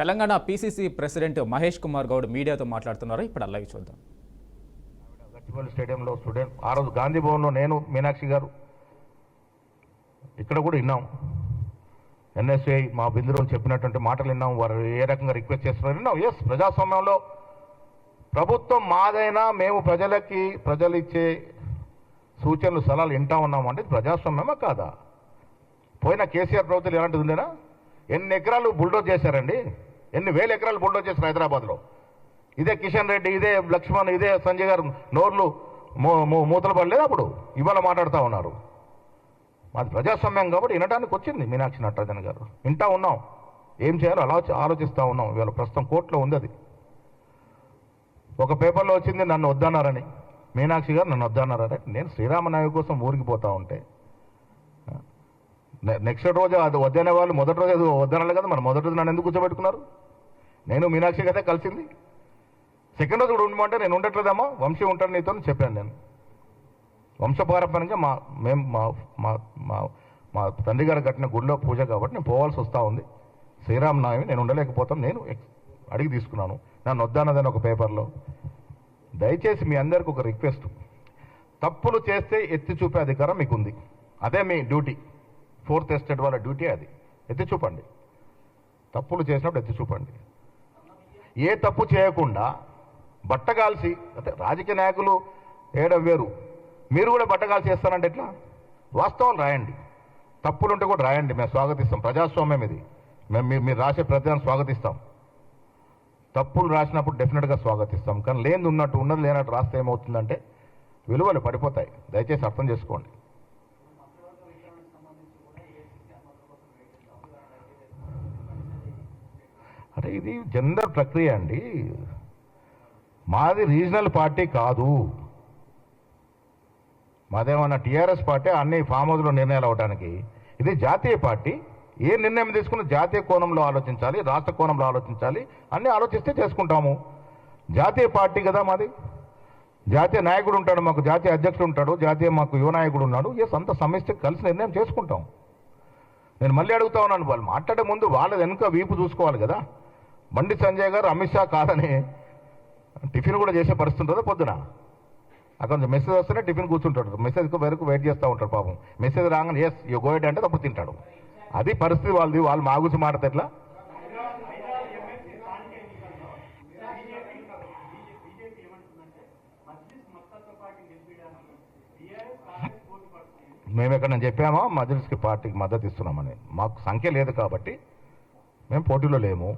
Telangana PCC president Mahesh Kumar Goud మీడియాతో మాట్లాడుతున్నారు. ఇప్పుడు లైవ్ చూద్దాం. గచ్చిబౌలి స్టేడియంలో స్టూడెంట్ ఆ రోజు గాంధీ భవన్లో నేను మీనాక్షి గారు ఇక్కడ కూడా విన్నాం. ఎన్ఎస్ఐ మా బిందులో చెప్పినటువంటి మాటలు విన్నాం. వారు ఏ రకంగా రిక్వెస్ట్ చేస్తున్నారు విన్నాం. ఎస్, ప్రజాస్వామ్యంలో ప్రభుత్వం మాదైనా మేము ప్రజలు ఇచ్చే సూచనలు సలహాలు వింటా ఉన్నామంటే ప్రజాస్వామ్యమా కాదా? పోయిన కేసీఆర్ ప్రభుత్వం ఎలాంటిది ఉండేనా? ఎన్ని ఎకరాలు బుల్డోజ్ చేశారండి, ఎన్ని వేల ఎకరాలు బుల్డోజ్ చేశారు హైదరాబాద్లో. ఇదే కిషన్ రెడ్డి, ఇదే లక్ష్మణ్, ఇదే సంజయ్ గారు నోర్లు మూతలు పడలేదు. అప్పుడు ఇవాళ మాట్లాడుతూ ఉన్నారు. మాది ప్రజాస్వామ్యం కాబట్టి వినడానికి వచ్చింది మీనాక్షి నటరాజన్ గారు. వింటా ఉన్నాం, ఏం చేయాలో అలా ఆలోచిస్తూ ఉన్నాం. ఇవాళ ప్రస్తుతం కోర్టులో ఉంది అది. ఒక పేపర్లో వచ్చింది నన్ను వద్దన్నారని, మీనాక్షి గారు నన్ను వద్దన్నారని. నేను శ్రీరామనాయకు కోసం ఊరికి పోతా ఉంటే నెక్స్ట్ రోజు అది వద్దనే వాళ్ళు మొదటి రోజు అది వద్దనాలి కదా, మరి మొదటి రోజు నన్ను ఎందుకు కూర్చోబెట్టుకున్నారు? నేను మీనాక్షి కదా కలిసింది. సెకండ్ రోజు కూడా ఉండమంటే నేను ఉండట్లేదమ్మా, వంశీ ఉంటాడు నీతో చెప్పాను. నేను వంశపారంపర్యంగా మేము మా తండ్రి గారు కట్టిన గుడిలో పూజ కాబట్టి నేను పోవాల్సి వస్తూ ఉంది. శ్రీరామనవమి నేను ఉండలేకపోతాను, నేను అడిగి తీసుకున్నాను. నన్ను వద్దన్నదని ఒక పేపర్లో. దయచేసి మీ అందరికి ఒక రిక్వెస్ట్, తప్పులు చేస్తే ఎత్తి చూపే అధికారం మీకు ఉంది. అదే మీ డ్యూటీ. 4th ఎస్టేట్ వాళ్ళ డ్యూటీ అది. ఎత్తి చూపండి, తప్పులు చేసినప్పుడు ఎత్తి చూపండి. ఏ తప్పు చేయకుండా బట్టగాల్సి, అంటే రాజకీయ నాయకులు వేయడం వేరు, మీరు కూడా బట్టగాల్సి చేస్తారంటే ఎట్లా? వాస్తవాలు రాయండి, తప్పులుంటే కూడా రాయండి. మేము స్వాగతిస్తాం. ప్రజాస్వామ్యం ఇది. మీరు రాసే ప్రతిదాన్ని స్వాగతిస్తాం. తప్పులు రాసినప్పుడు డెఫినెట్గా స్వాగతిస్తాం. కానీ లేనిది ఉన్నట్టు, ఉన్నది లేనట్టు రాస్తే ఏమవుతుందంటే విలువలు పడిపోతాయి. దయచేసి అర్థం చేసుకోండి. అంటే ఇది జనరల్ ప్రక్రియ అండి. మాది రీజనల్ పార్టీ కాదు. మాదేమన్నా టీఆర్ఎస్ పార్టీ అన్ని ఫామ్ హౌస్లో నిర్ణయాలు అవడానికి. ఇది జాతీయ పార్టీ. ఏ నిర్ణయం తీసుకున్న జాతీయ కోణంలో ఆలోచించాలి, రాష్ట్ర కోణంలో ఆలోచించాలి. అన్నీ ఆలోచిస్తే చేసుకుంటాము. జాతీయ పార్టీ కదా మాది. జాతీయ నాయకుడు ఉంటాడు, మాకు జాతీయ అధ్యక్షుడు ఉంటాడు, జాతీయ మాకు యువ నాయకుడు ఉన్నాడు. ఎస్, అంత సమిష్టి కలిసి నిర్ణయం చేసుకుంటాం. నేను మళ్ళీ అడుగుతా ఉన్నాను, వాళ్ళు మాట్లాడే ముందు వాళ్ళ వెనుక వీపు చూసుకోవాలి కదా. బండి సంజయ్ గారు అమిత్ షా కాదని టిఫిన్ కూడా చేసే పరిస్థితి ఉంటుందా? పొద్దున అక్కడ మెసేజ్ వస్తేనే టిఫిన్ కూర్చుంటాడు. మెసేజ్ వరకు వెయిట్ చేస్తూ ఉంటాడు పాపం. మెసేజ్ రాగానే ఎస్ యూ గో ఎట్ అంటే అప్పుడు తింటాడు. అది పరిస్థితి వాళ్ళది. వాళ్ళు మా గురించి మాట్లాడితే ఎట్లా? మేము ఎక్కడ చెప్పామా మజ్లిస్కి పార్టీకి మద్దతు ఇస్తున్నామని? మాకు సంఖ్య లేదు కాబట్టి మేము పోటీలో లేము.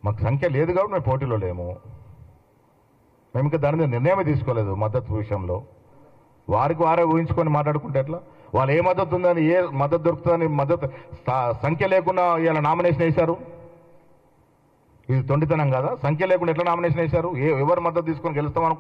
మాకు సంఖ్య లేదు కాబట్టి మేము పోటీలో లేము. మేము ఇంకా దాని మీద నిర్ణయమే తీసుకోలేదు మద్దతు విషయంలో. వారికి వారే ఊహించుకొని మాట్లాడుకుంటే ఎట్లా? వాళ్ళు ఏ మద్దతు ఉందని, ఏ మద్దతు దొరుకుతుందని మద్దతు సంఖ్య లేకుండా ఇలా నామినేషన్ వేశారు. ఇది తొండితనం కదా? సంఖ్య లేకుండా ఎట్లా నామినేషన్ వేశారు? ఎవరు మద్దతు తీసుకొని గెలుస్తామనుకో